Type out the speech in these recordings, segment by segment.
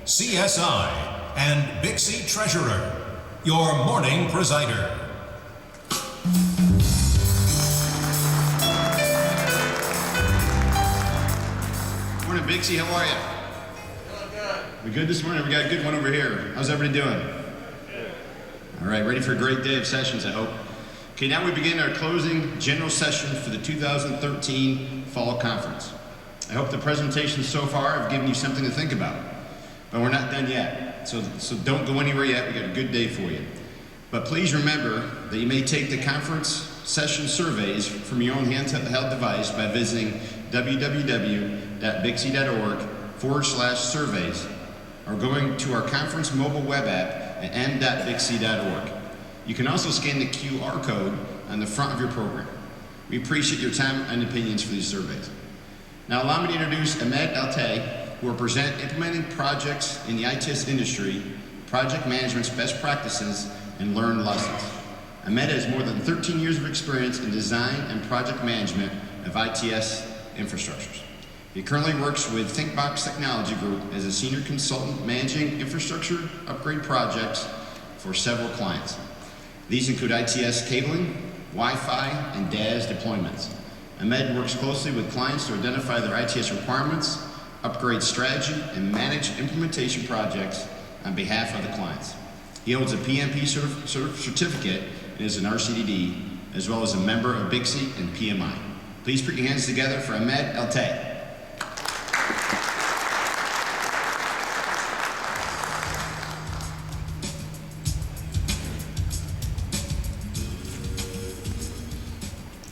CSI, and BICSI Treasurer, your morning presider. Morning, BICSI. How are you? Feeling good. We good this morning? We got a good one over here. How's everybody doing? Good. All right, ready for a great day of sessions, I hope. Okay, now we begin our closing general session for the 2013 Fall Conference. I hope the presentations so far have given you something to think about, but we're not done yet, so don't go anywhere yet. We got a good day for you. But please remember that you may take the conference session surveys from your own handheld device by visiting www.bicsi.org/surveys or going to our conference mobile web app at m.bicsi.org. You can also scan the QR code on the front of your program. We appreciate your time and opinions for these surveys. Now allow me to introduce Ahmed Taie, who will present implementing projects in the ITS industry, project management's best practices, and learned lessons. Ahmed has more than 13 years of experience in design and project management of ITS infrastructures. He currently works with Thinkbox Technology Group as a senior consultant managing infrastructure upgrade projects for several clients. These include ITS cabling, Wi-Fi, and DAS deployments. Ahmed works closely with clients to identify their ITS requirements, upgrade strategy, and manage implementation projects on behalf of the clients. He holds a PMP certificate and is an RCDD, as well as a member of BICSI and PMI. Please put your hands together for Ahmed Taie.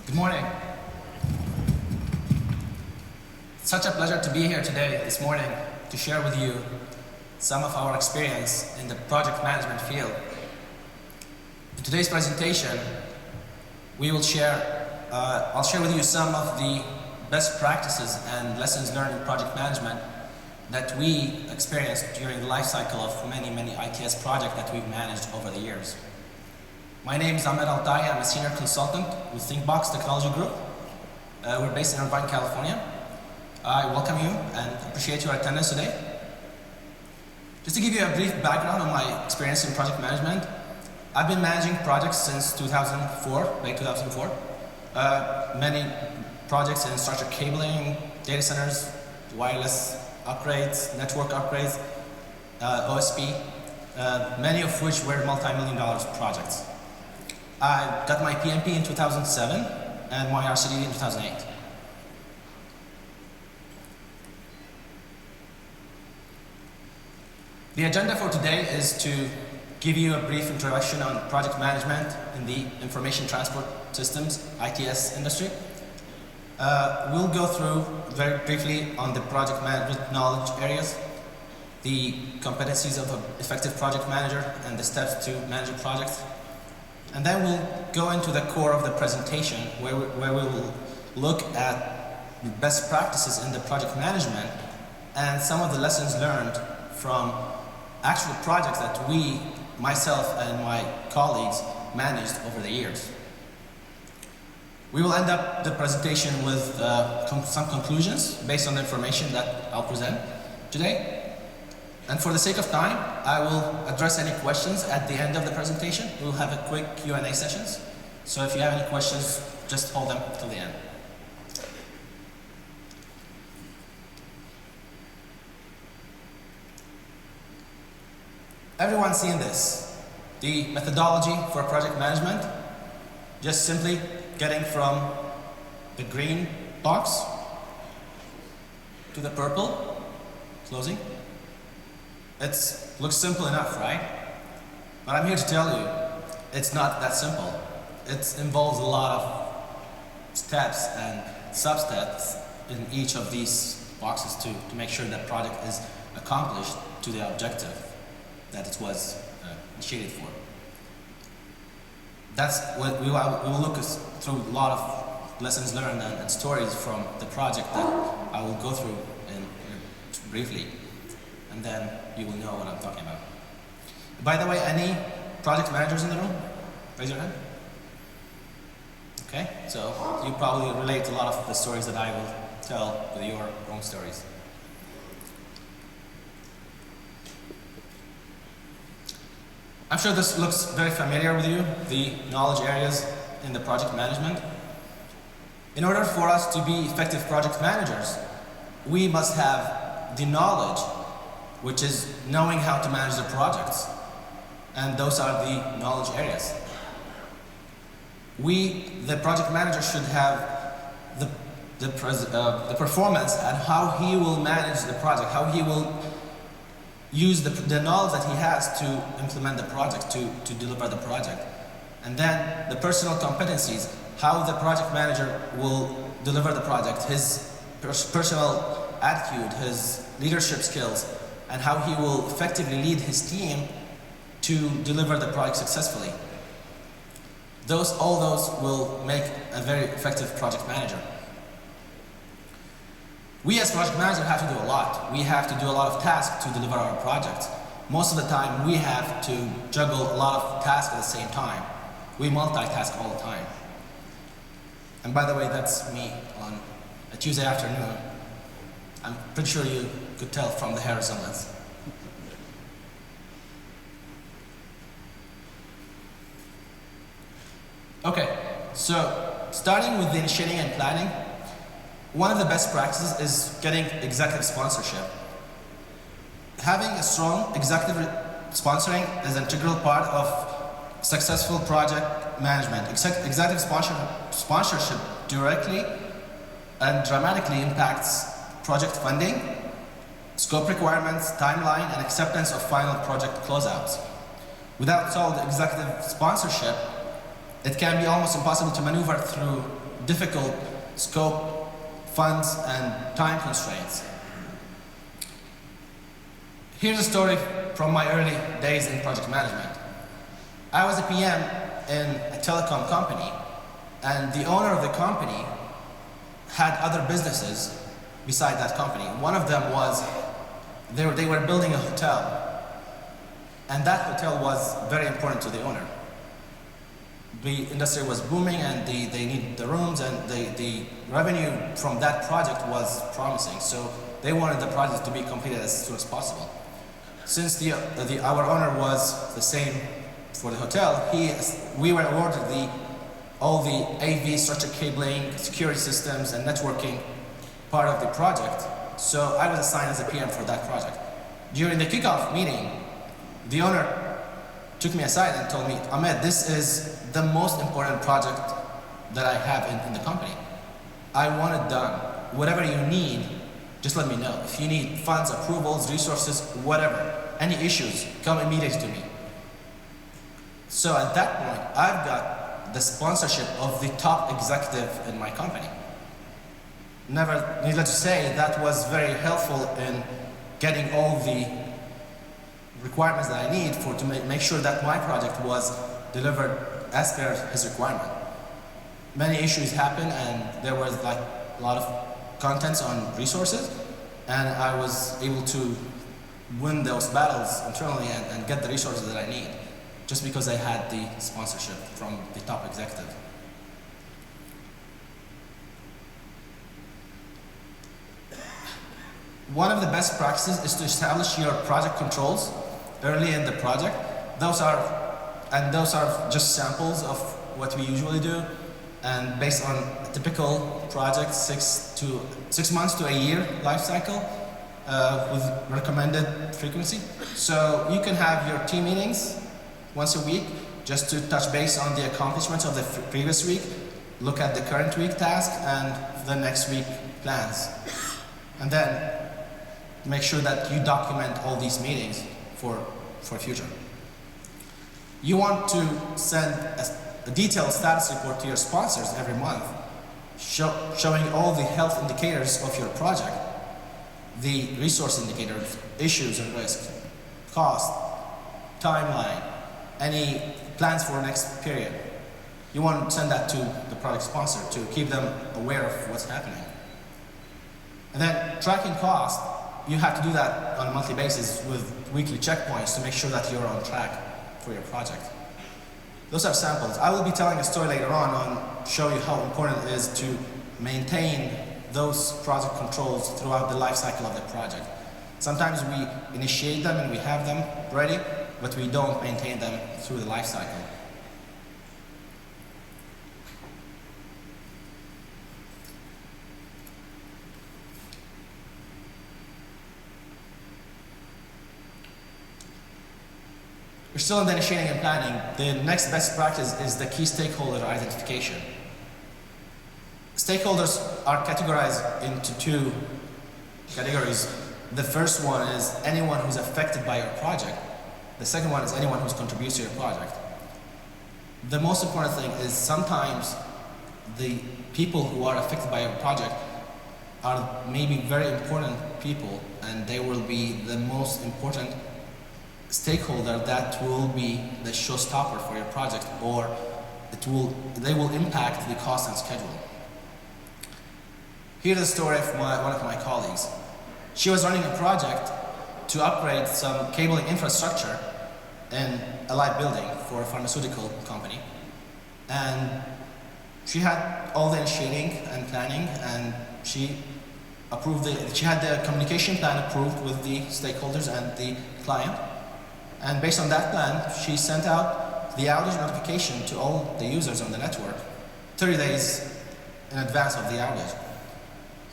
Good morning. It's such a pleasure to be here today, this morning, to share with you some of our experience in the project management field. In today's presentation, I'll share with you some of the best practices and lessons learned in project management that we experienced during the life cycle of many ITS projects that we've managed over the years. My name is Ahmed Taie. I'm a senior consultant with Thinkbox Technology Group. We're based in Irvine, California. I welcome you and appreciate your attendance today. Just to give you a brief background on my experience in project management, I've been managing projects since 2004, late 2004. Many projects in structured cabling, data centers, wireless upgrades, network upgrades, OSP, many of which were multi-million-dollar projects. I got my PMP in 2007 and my RCD in 2008. The agenda for today is to give you a brief introduction on project management in the information transport systems, ITS industry. We'll go through very briefly on the project management knowledge areas, the competencies of an effective project manager and the steps to manage a project. And then we'll go into the core of the presentation where we will look at the best practices in the project management and some of the lessons learned from actual projects that myself and my colleagues managed over the years. We will end up the presentation with some conclusions based on the information that I'll present today. And for the sake of time, I will address any questions at the end of the presentation. We'll have a quick Q&A sessions. So if you have any questions, just hold them till the end. Everyone's seen this. The methodology for project management, just simply getting from the green box to the purple, closing. It looks simple enough, right? But I'm here to tell you, it's not that simple. It involves a lot of steps and sub-steps in each of these boxes to make sure that project is accomplished to the objective that it was initiated for. That's what we will look through a lot of lessons learned and stories from the project that I will go through briefly, and then you will know what I'm talking about. By the way, any project managers in the room? Raise your hand. Okay, so you probably relate a lot of the stories that I will tell with your own stories. I'm sure this looks very familiar with you, the knowledge areas in the project management. In order for us to be effective project managers, we must have the knowledge, which is knowing how to manage the projects. And those are the knowledge areas. The project manager, should have the performance and how he will manage the project, how he will use the knowledge that he has to implement the project, to deliver the project. And then the personal competencies, how the project manager will deliver the project, his personal attitude, his leadership skills, and how he will effectively lead his team to deliver the project successfully. All those will make a very effective project manager. We as project managers have to do a lot. We have to do a lot of tasks to deliver our projects. Most of the time, we have to juggle a lot of tasks at the same time. We multitask all the time. And by the way, that's me on a Tuesday afternoon. I'm pretty sure you could tell from the hair resemblance. Okay, so starting with the initiating and planning, one of the best practices is getting executive sponsorship. Having a strong executive sponsoring is an integral part of successful project management. Executive sponsorship directly and dramatically impacts project funding, scope requirements, timeline, and acceptance of final project closeouts. Without solid executive sponsorship, it can be almost impossible to maneuver through difficult scope, funds, and time constraints. Here's a story from my early days in project management. I was a PM in a telecom company, and the owner of the company had other businesses beside that company. One of them was they were building a hotel, and that hotel was very important to the owner. The industry was booming, and they needed the rooms, and the revenue from that project was promising. So they wanted the project to be completed as soon as possible. Since our owner was the same for the hotel, we were awarded all the AV structured cabling, security systems, and networking part of the project. So I was assigned as a PM for that project. During the kickoff meeting, the owner took me aside and told me, Ahmed, this is the most important project that I have in the company. I want it done. Whatever you need, just let me know. If you need funds, approvals, resources, whatever, any issues, come immediately to me. So at that point, I've got the sponsorship of the top executive in my company. Needless to say, that was very helpful in getting all the requirements that I need to make sure that my project was delivered as per his requirement. Many issues happened, and there was a lot of contents on resources, and I was able to win those battles internally and get the resources that I need, just because I had the sponsorship from the top executive. One of the best practices is to establish your project controls early in the project. Those are just samples of what we usually do, and based on a typical project, 6 months to a year life cycle with recommended frequency. So you can have your team meetings once a week just to touch base on the accomplishments of the previous week, look at the current week task and the next week plans, and then make sure that you document all these meetings for future. You want to send a detailed status report to your sponsors every month, showing all the health indicators of your project, the resource indicators, issues and risks, cost, timeline, any plans for the next period. You want to send that to the project sponsor to keep them aware of what's happening. And then tracking cost, you have to do that on a monthly basis with weekly checkpoints to make sure that you're on track for your project. Those are samples. I will be telling a story later on show you how important it is to maintain those project controls throughout the life cycle of the project. Sometimes we initiate them and we have them ready, but we don't maintain them through the life cycle. We're still in the initiating and planning. The next best practice is the key stakeholder identification. Stakeholders are categorized into two categories. The first one is anyone who's affected by your project. The second one is anyone who contributes to your project. The most important thing is sometimes the people who are affected by your project are maybe very important people, and they will be the most important stakeholder that will be the showstopper for your project, or they will impact the cost and schedule. Here's a story of one of my colleagues. She was running a project to upgrade some cabling infrastructure in a live building for a pharmaceutical company. And she had all the initiating and planning, and she had the communication plan approved with the stakeholders and the client. And based on that plan, she sent out the outage notification to all the users on the network 30 days in advance of the outage.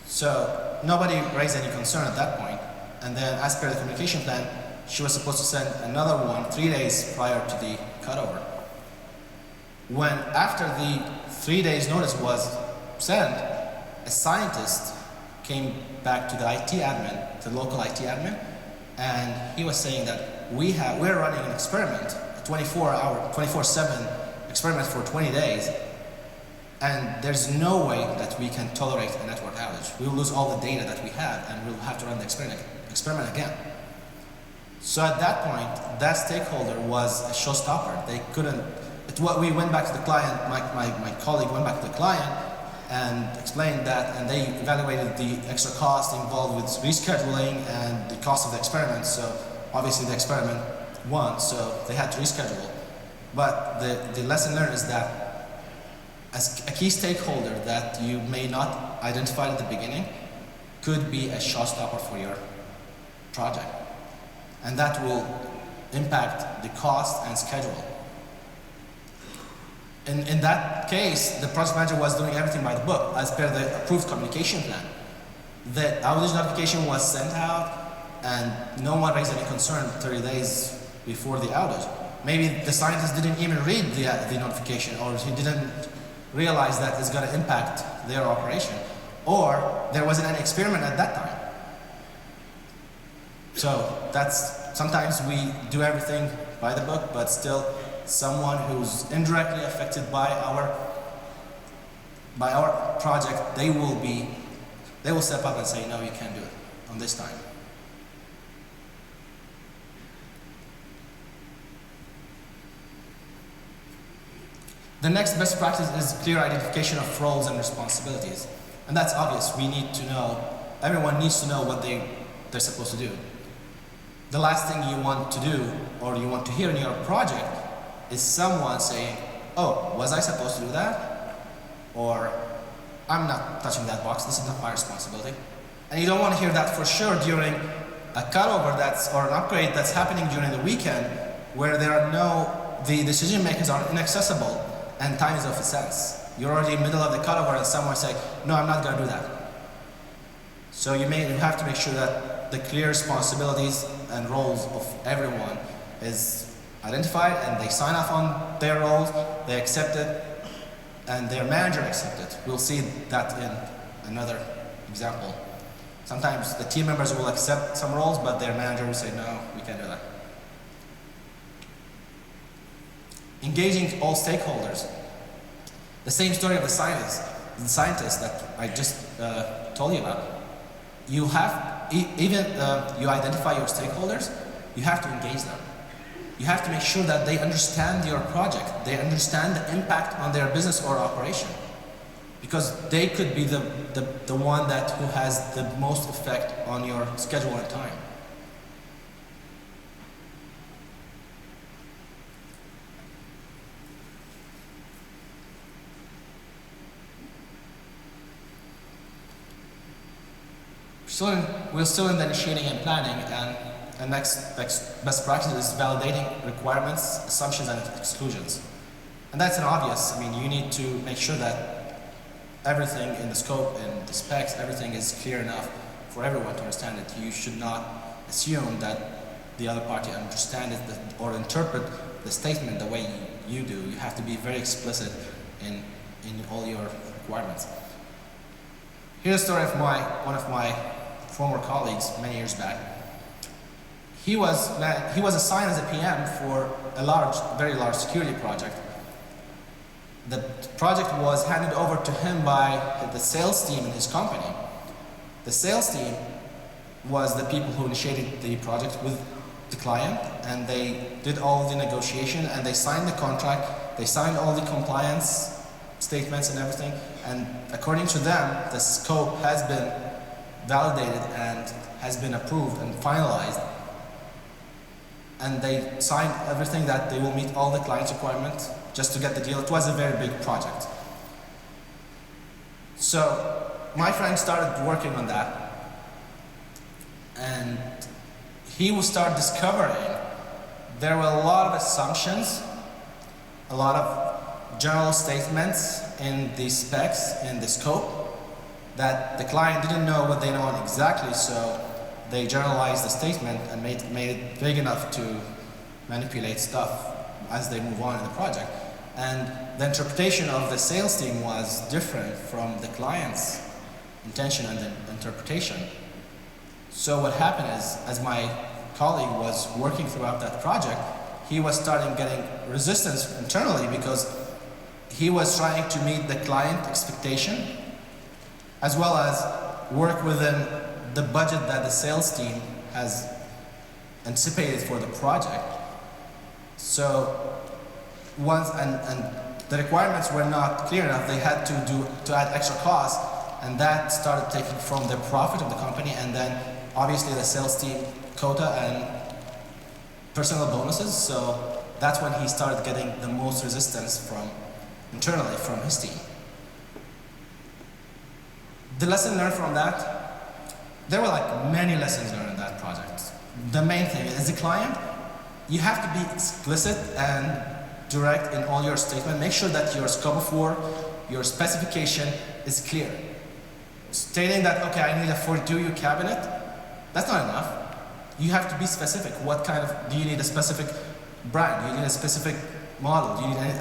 So nobody raised any concern at that point. And then as per the communication plan, she was supposed to send another one 3 days prior to the cutover. When after the 3 days notice was sent, a scientist came back to the IT admin, the local IT admin, and he was saying that we're running an experiment, a 24/7 experiment for 20 days, and there's no way that we can tolerate a network outage. We will lose all the data that we have, and we'll have to run the experiment again. So at that point, that stakeholder was a showstopper. They couldn't. We went back to the client. My colleague went back to the client and explained that, and they evaluated the extra cost involved with rescheduling and the cost of the experiment. So obviously the experiment won, so they had to reschedule. But the lesson learned is that as a key stakeholder that you may not identify at the beginning could be a showstopper for your project. And that will impact the cost and schedule. In that case, the project manager was doing everything by the book, as per the approved communication plan. The outage notification was sent out, and no one raised any concern 30 days before the outage. Maybe the scientist didn't even read the notification, or he didn't realize that it's going to impact their operation, or there wasn't any experiment at that time. So sometimes we do everything by the book, but still someone who's indirectly affected by our project, they will step up and say, no, you can't do it on this time. The next best practice is clear identification of roles and responsibilities. And that's obvious. Everyone needs to know what they're supposed to do. The last thing you want to do, or you want to hear in your project, is someone saying, oh, was I supposed to do that? Or, I'm not touching that box, this is not my responsibility. And you don't want to hear that for sure during a cutover or an upgrade that's happening during the weekend, where the decision makers are inaccessible and time is of essence. You're already in the middle of the cutover and someone say, no, I'm not going to do that. So you have to make sure that the clear responsibilities and roles of everyone is identified, and they sign off on their roles, they accept it, and their manager accepts it. We'll see that in another example. Sometimes the team members will accept some roles, but their manager will say, no, we can't do that. Engaging all stakeholders. The same story of the scientist that I just told you about. You identify your stakeholders, you have to engage them. You have to make sure that they understand your project, they understand the impact on their business or operation, because they could be the one who has the most effect on your schedule and time. We're still in the initiating and planning, and And next best practice is validating requirements, assumptions, and exclusions. And that's an obvious. I mean, you need to make sure that everything in the scope and the specs, everything is clear enough for everyone to understand it. You should not assume that the other party understands it or interpret the statement the way you do. You have to be very explicit in all your requirements. Here's a story of one of my former colleagues many years back. He was assigned as a PM for a very large security project. The project was handed over to him by the sales team in his company. The sales team was the people who initiated the project with the client, and they did all the negotiation, and they signed the contract, they signed all the compliance statements and everything, and according to them, the scope has been validated and has been approved and finalized. And they signed everything that they will meet all the client's requirements just to get the deal. It was a very big project. So my friend started working on that, and he would start discovering there were a lot of assumptions, a lot of general statements in the specs, in the scope, that the client didn't know what they know exactly, so they generalized the statement and made it big enough to manipulate stuff as they move on in the project. And the interpretation of the sales team was different from the client's intention and the interpretation. So what happened is, as my colleague was working throughout that project, he was starting getting resistance internally because he was trying to meet the client expectation as well as work within the budget that the sales team has anticipated for the project. So once and the requirements were not clear enough, they had to add extra costs, and that started taking from the profit of the company, and then obviously the sales team quota and personal bonuses. So that's when he started getting the most resistance internally from his team. The lesson learned from that, there were like many lessons learned in that project. The main thing is the client, you have to be explicit and direct in all your statement. Make sure that your scope of work, your specification is clear. Stating that, okay, I need a 42U cabinet, that's not enough. You have to be specific. What kind of, do you need a specific brand? Do you need a specific model? Do you need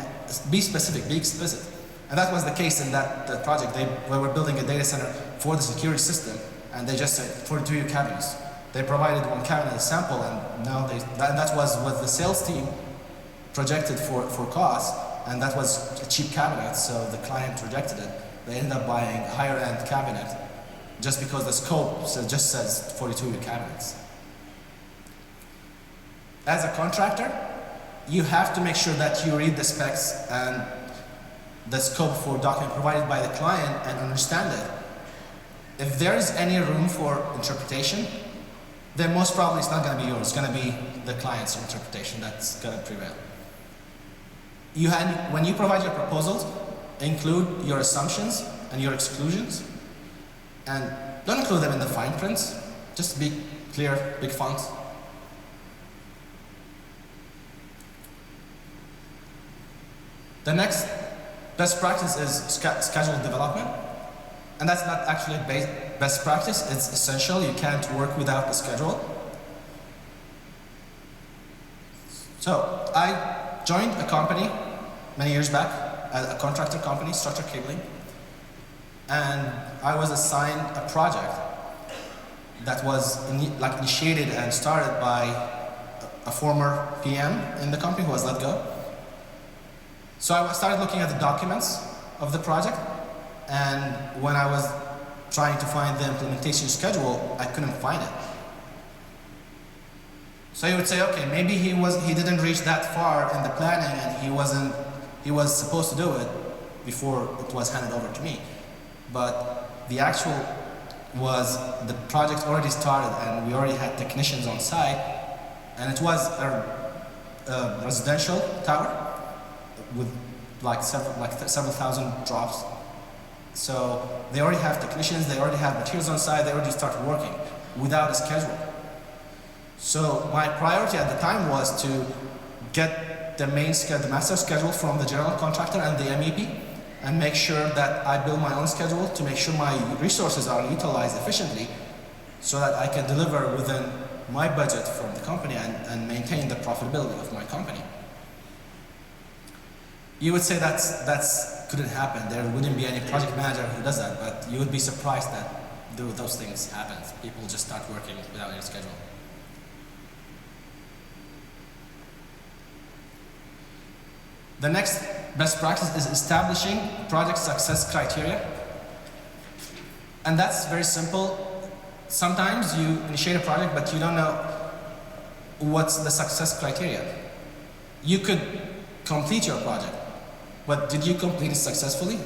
be specific, be explicit. And that was the case in that project. They were building a data center for the security system, and they just said 42U cabinets. They provided one cabinet as a sample, and now that was what the sales team projected for cost, and that was a cheap cabinet, so the client rejected it. They ended up buying a higher end cabinet just because the scope just says 42U cabinets. As a contractor, you have to make sure that you read the specs and the scope for document provided by the client and understand it. If there is any room for interpretation, then most probably it's not going to be yours. It's going to be the client's interpretation that's going to prevail. When you provide your proposals, include your assumptions and your exclusions, and don't include them in the fine prints. Just be clear, big font. The next best practice is scheduled development, and that's not actually a best practice, it's essential. You can't work without a schedule. So I joined a company many years back, a contractor company, structured cabling, and I was assigned a project that was initiated and started by a former PM in the company who was let go. So I started looking at the documents of the project, and when I was trying to find the implementation schedule, I couldn't find it. So you would say, okay, maybe he didn't reach that far in the planning, and he was supposed to do it before it was handed over to me. But the actual was the project already started, and we already had technicians on site, and it was a residential tower with several thousand drops. So they already have technicians, they already have materials on site, they already started working without a schedule. So my priority at the time was to get the master schedule from the general contractor and the MEP, and make sure that I build my own schedule to make sure my resources are utilized efficiently so that I can deliver within my budget from the company and maintain the profitability of my company. You would say that's couldn't happen. There wouldn't be any project manager who does that, but you would be surprised that those things happen. People just start working without any schedule. The next best practice is establishing project success criteria. And that's very simple. Sometimes you initiate a project, but you don't know what's the success criteria. You could complete your project, but did you complete it successfully?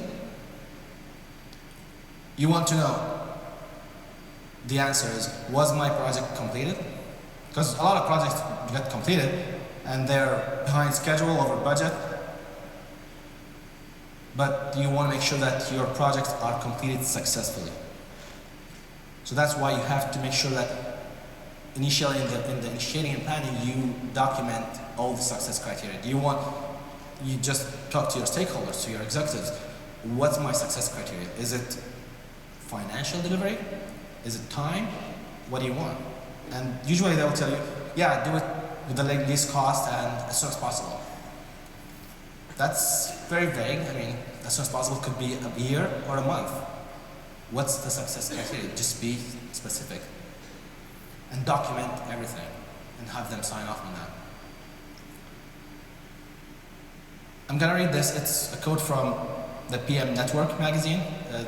You want to know. The answer is, was my project completed? Because a lot of projects get completed and they're behind schedule, over budget. But you want to make sure that your projects are completed successfully. So that's why you have to make sure that initially in the initiating and planning, you document all the success criteria. You just talk to your stakeholders, to your executives. What's my success criteria? Is it financial delivery? Is it time? What do you want? And usually they will tell you, yeah, do it with the least cost and as soon as possible. That's very vague. I mean, as soon as possible could be a year or a month. What's the success criteria? Just be specific. And document everything and have them sign off on that. I'm gonna read this. It's a quote from the PM Network magazine,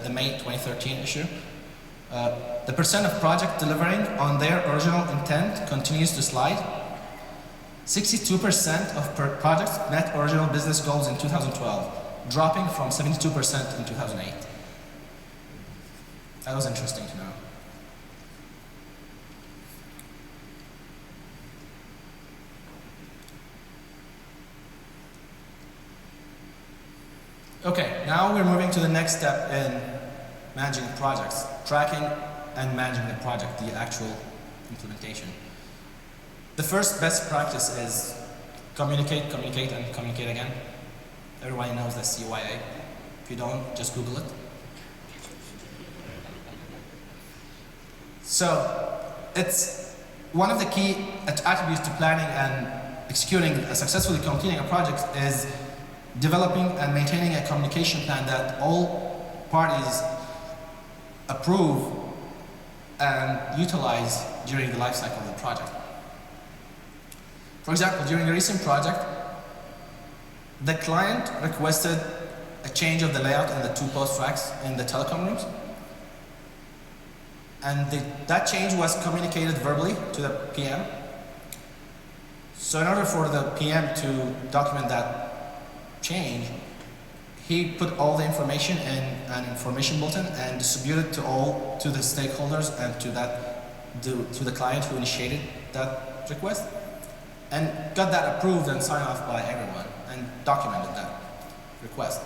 the May 2013 issue. The percent of project delivering on their original intent continues to slide. 62% of projects met original business goals in 2012, dropping from 72% in 2008. That was interesting to know. Okay, now we're moving to the next step in managing projects, tracking and managing the project, the actual implementation. The first best practice is communicate, communicate, and communicate again. Everybody knows the CYA. If you don't, just Google it. So, it's one of the key attributes to planning and executing, successfully completing a project is developing and maintaining a communication plan that all parties approve and utilize during the life cycle of the project. For example, during a recent project, the client requested a change of the layout in the 2 post racks in the telecom rooms. And that change was communicated verbally to the PM. So in order for the PM to document that change, he put all the information in an information bulletin and distributed to the stakeholders and to the client who initiated that request, and got that approved and signed off by everyone and documented that request.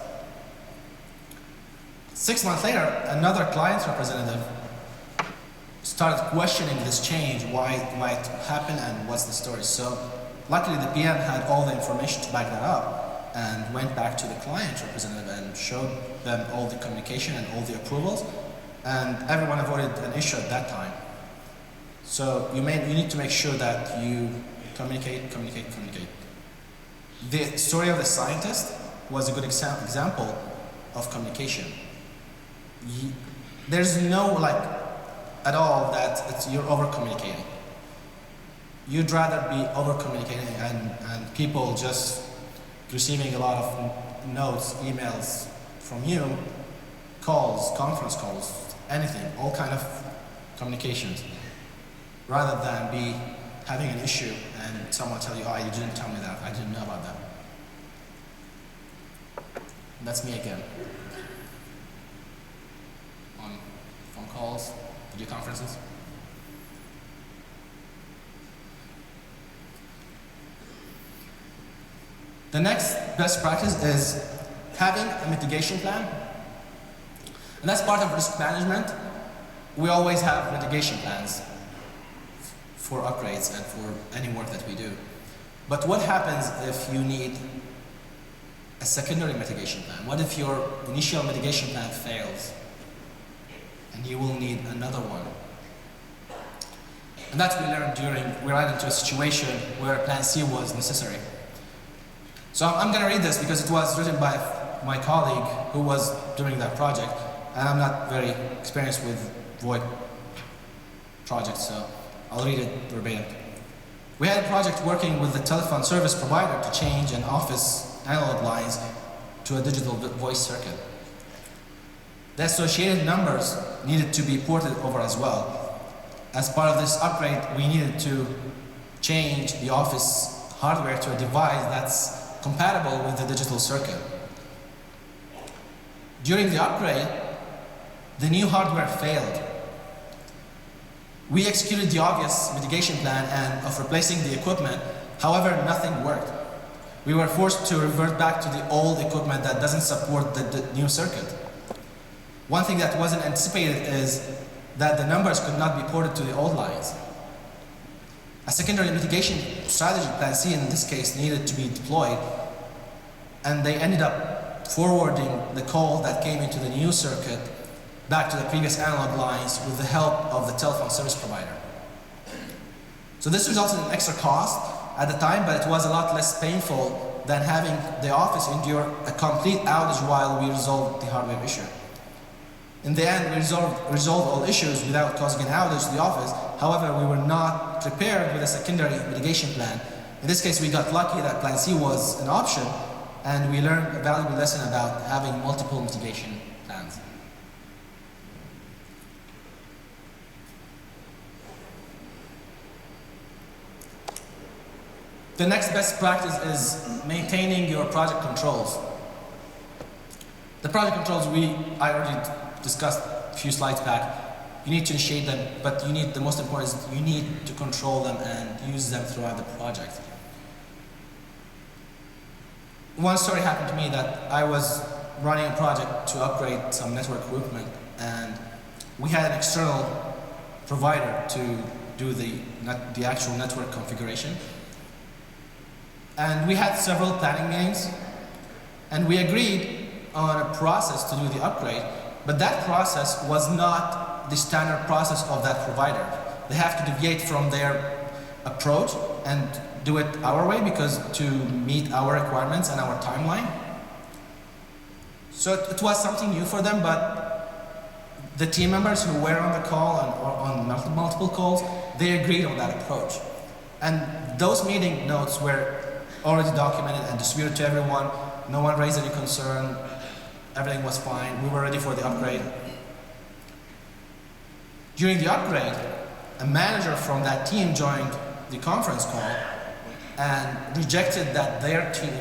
6 months later, another client's representative started questioning this change, why it might happen and what's the story. So luckily the PM had all the information to back that up and went back to the client's representative and showed them all the communication and all the approvals, and everyone avoided an issue at that time. So you need to make sure that you communicate, communicate, communicate. The story of the scientist was a good example of communication. There's no at all that you're over communicating. You'd rather be over communicating and people just receiving a lot of notes, emails from you, calls, conference calls, anything, all kind of communications, rather than be having an issue and someone tell you, oh, you didn't tell me that, I didn't know about that. That's me again. On phone calls, video conferences. The next best practice is having a mitigation plan. And that's part of risk management. We always have mitigation plans for upgrades and for any work that we do. But what happens if you need a secondary mitigation plan? What if your initial mitigation plan fails and you will need another one? And that's what we learned we ran into a situation where plan C was necessary. So I'm going to read this because it was written by my colleague who was doing that project, and I'm not very experienced with VoIP projects, so I'll read it verbatim. We had a project working with the telephone service provider to change an office analog lines to a digital voice circuit. The associated numbers needed to be ported over as well. As part of this upgrade, we needed to change the office hardware to a device that's compatible with the digital circuit. During the upgrade, the new hardware failed. We executed the obvious mitigation plan and of replacing the equipment, however, nothing worked. We were forced to revert back to the old equipment that doesn't support the new circuit. One thing that wasn't anticipated is that the numbers could not be ported to the old lines. A secondary mitigation strategy, plan C in this case, needed to be deployed, and they ended up forwarding the call that came into the new circuit back to the previous analog lines with the help of the telephone service provider. So this resulted in extra cost at the time, but it was a lot less painful than having the office endure a complete outage while we resolved the hardware issue. In the end, we resolved all issues without causing an outage to the office. However, we were not prepared with a secondary mitigation plan. In this case, we got lucky that plan C was an option, and we learned a valuable lesson about having multiple mitigation plans. The next best practice is maintaining your project controls. The project controls I already discussed a few slides back. You need to initiate them, but the most important is you need to control them and use them throughout the project. One story happened to me that I was running a project to upgrade some network equipment, and we had an external provider to do the actual network configuration. And we had several planning meetings, and we agreed on a process to do the upgrade, but that process was not the standard process of that provider. They have to deviate from their approach and do it our way because to meet our requirements and our timeline. So it was something new for them, but the team members who were on the call and on multiple calls, they agreed on that approach. And those meeting notes were already documented and distributed to everyone. No one raised any concern. Everything was fine. We were ready for the upgrade. During the upgrade, a manager from that team joined the conference call and rejected that their team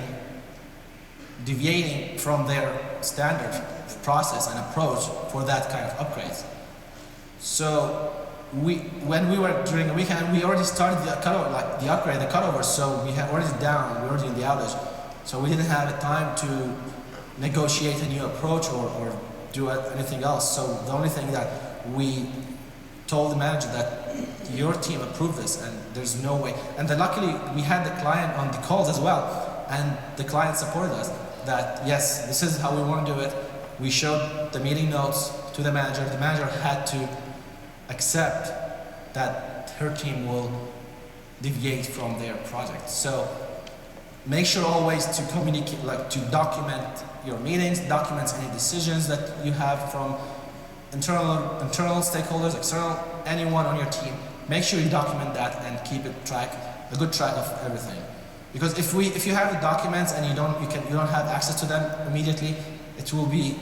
deviating from their standard process and approach for that kind of upgrades. So when we were during the weekend, we already started the upgrade, the cutover, so we had already down, we were already in the outage. So we didn't have the time to negotiate a new approach or do anything else. So the only thing that we told the manager that your team approved this and there's no way. And then luckily we had the client on the calls as well, and the client supported us that yes, this is how we want to do it. We showed the meeting notes to the manager. The manager had to accept that her team will deviate from their project. So make sure always to communicate, to document your meetings, document any decisions that you have from internal stakeholders, external, anyone on your team. Make sure you document that and keep a good track of everything. Because if you have the documents and you don't have access to them immediately, it will be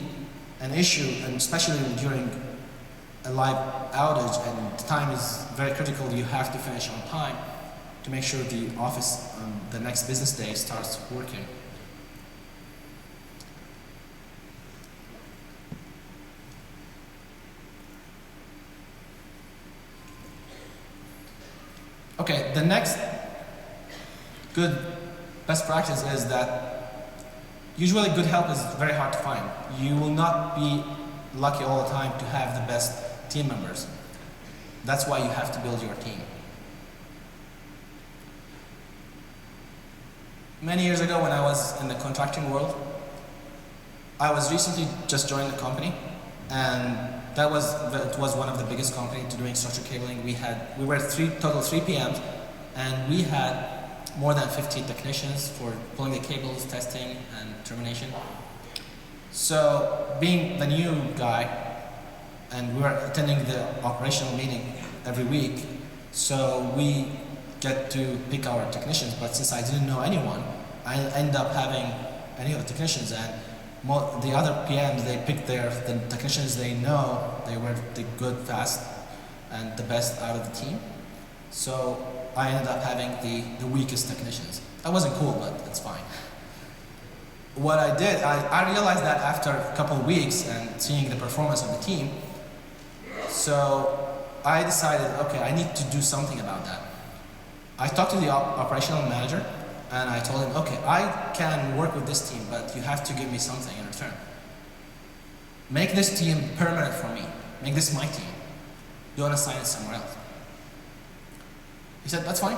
an issue, and especially during a live outage and time is very critical. You have to finish on time to make sure the office on the next business day starts working. Okay, the next good best practice is that usually good help is very hard to find. You will not be lucky all the time to have the best team members. That's why you have to build your team. Many years ago when I was in the contracting world, I was recently just joined the company, and it was one of the biggest companies doing structured cabling. We were total three PMs, and we had more than 50 technicians for pulling the cables, testing, and termination. So being the new guy, and we were attending the operational meeting every week, so we get to pick our technicians, but since I didn't know anyone, I ended up having any of the technicians, and the other PMs, they picked the technicians they know, they were the good, fast, and the best out of the team. So I ended up having the weakest technicians. That wasn't cool, but it's fine. What I did, I realized that after a couple of weeks and seeing the performance of the team, so I decided, okay, I need to do something about that. I talked to the operational manager, and I told him, okay, I can work with this team, but you have to give me something in return. Make this team permanent for me. Make this my team. Don't assign it somewhere else. He said, that's fine.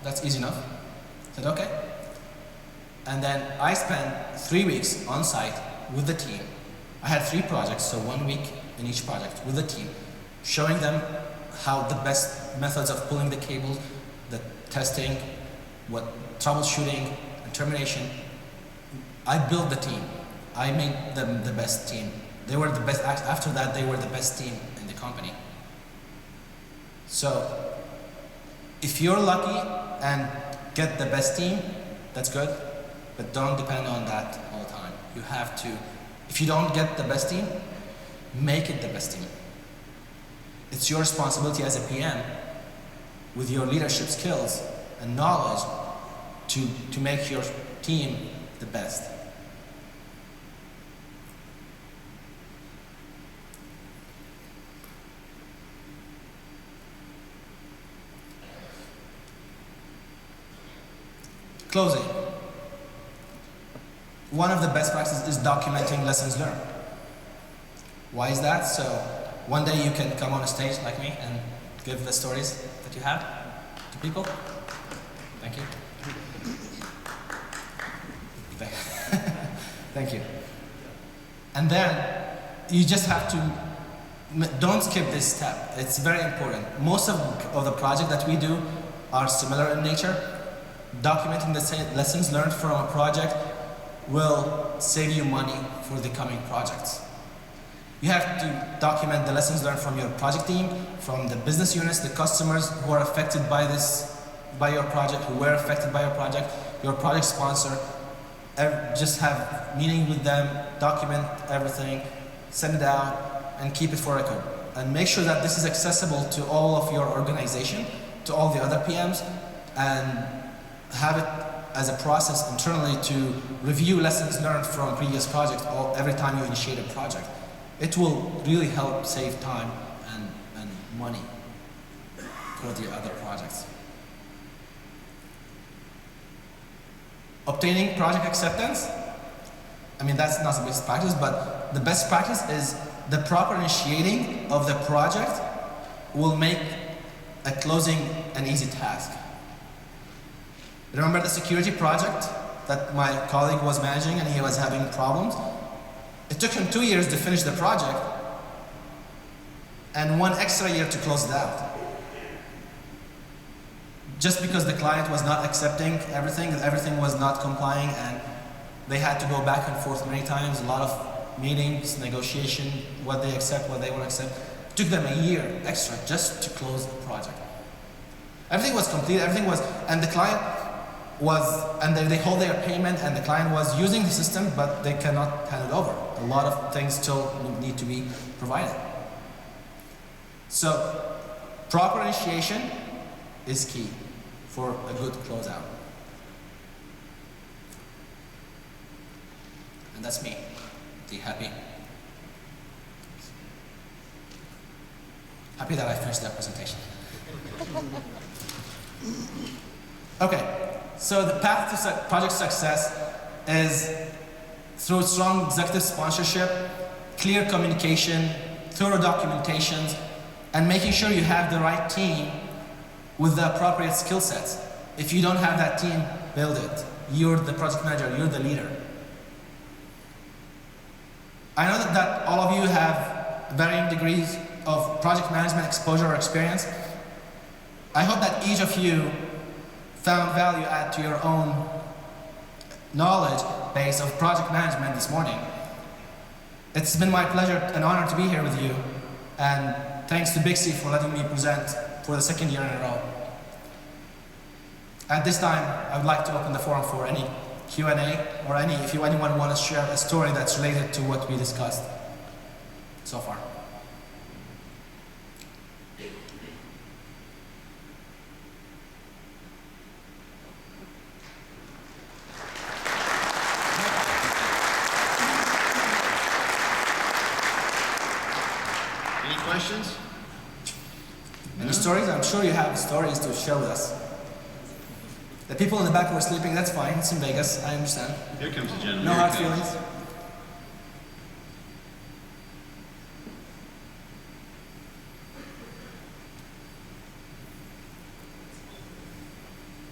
That's easy enough. I said, okay. And then I spent 3 weeks on site with the team. I had 3 projects, so 1 week in each project with the team, showing them how the best methods of pulling the cables, the testing, what troubleshooting and termination. I built the team. I made them the best team. They were the best. After that, they were the best team in the company. So if you're lucky and get the best team, that's good, but don't depend on that all the time. You have to, if you don't get the best team, make it the best team. It's your responsibility as a PM, with your leadership skills and knowledge, to make your team the best. Closing. One of the best practices is documenting lessons learned. Why is that? So one day you can come on a stage like me and give the stories that you have to people. Thank you. Thank you. And then you just have to, don't skip this step. It's very important. Most of the projects that we do are similar in nature. Documenting the lessons learned from a project will save you money for the coming projects. You have to document the lessons learned from your project team, from the business units, the customers who are affected by your project, who were affected by your project sponsor. Just have meeting with them, document everything, send it out, and keep it for record. And make sure that this is accessible to all of your organization, to all the other PMs, and have it as a process internally to review lessons learned from previous projects every time you initiate a project. It will really help save time and money for the other projects. Obtaining project acceptance, I mean, that's not the best practice, but the best practice is the proper initiating of the project will make a closing an easy task. Remember the security project that my colleague was managing and he was having problems? It took him 2 years to finish the project and 1 extra year to close it out. Just because the client was not accepting everything was not complying, and they had to go back and forth many times, a lot of meetings, negotiation, what they accept, what they won't accept. It took them a year extra just to close the project. Everything was complete, and the client they hold their payment, and the client was using the system, but they cannot hand it over. A lot of things still need to be provided. So, proper initiation is key for a good closeout. And that's me. Happy that I finished that presentation. Okay, so the path to project success is through strong executive sponsorship, clear communication, thorough documentations, and making sure you have the right team with the appropriate skill sets. If you don't have that team, build it. You're the project manager, you're the leader. I know that all of you have varying degrees of project management exposure or experience. I hope that each of you found value add to your own knowledge base of project management this morning. It's been my pleasure and honor to be here with you, and thanks to BICSI for letting me present for the second year in a row. At this time, I would like to open the forum for any Q&A or if anyone wants to share a story that's related to what we discussed so far. Any questions? Any stories? I'm sure you have stories to share with us. The people in the back who are sleeping, that's fine. It's in Vegas. I understand. Here comes the gentleman. No Here hard he comes. feelings.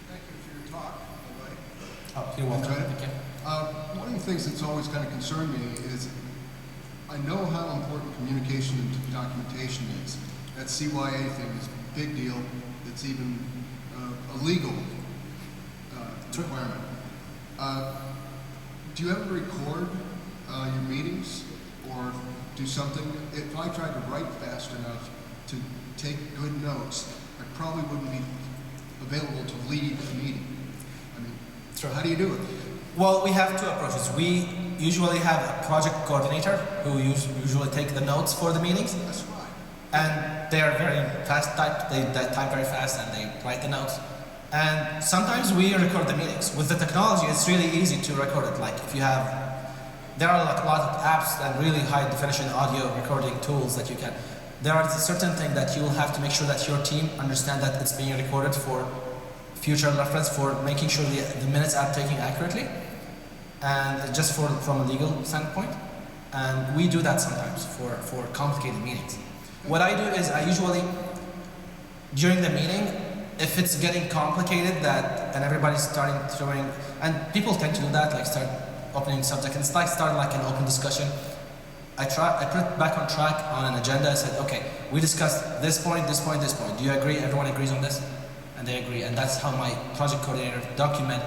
Thank you for your talk, by the way. Oh, you're welcome. Enjoyed it? Thank you. One of the things that's always kind of concerned me is I know how important communication and documentation is. That CYA thing is a big deal. It's even a legal requirement. Do you ever record your meetings or do something? If I tried to write fast enough to take good notes, I probably wouldn't be available to lead a meeting. I mean, Sure. how do you do it? Well, we have two approaches. We usually have a project coordinator who usually take the notes for the meetings, That's right. and they are very fast typed. They type very fast and they write the notes. And sometimes we record the meetings. With the technology, it's really easy to record it. Like if you have, there are like a lot of apps and really high definition audio recording tools that you can. There are certain things that you will have to make sure that your team understand that it's being recorded for future reference, for making sure the minutes are taken accurately, and just from a legal standpoint. And we do that sometimes for complicated meetings. What I do is I usually, during the meeting, if it's getting complicated and everybody's starting throwing, and people tend to do that, like start opening subject, and it's like start like an open discussion. I put it back on track on an agenda. I said, okay, we discussed this point, this point, this point. Do you agree? Everyone agrees on this? And they agree. And that's how my project coordinator document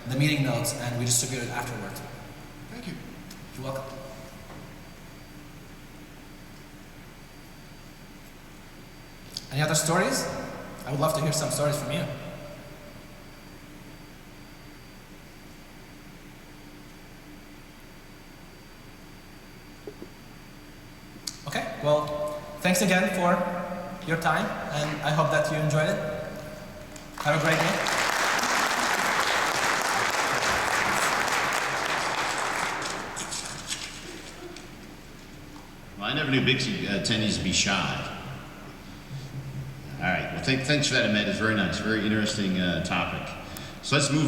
the meeting notes, and we distribute it afterward. Thank you. You're welcome. Any other stories? I would love to hear some stories from you. Okay, well, thanks again for your time, and I hope that you enjoyed it. Have a great day. Well, I never knew BICSI attendees to be shy. All right. Well, thanks for that, Ahmed. It's very nice. Very interesting topic. So let's move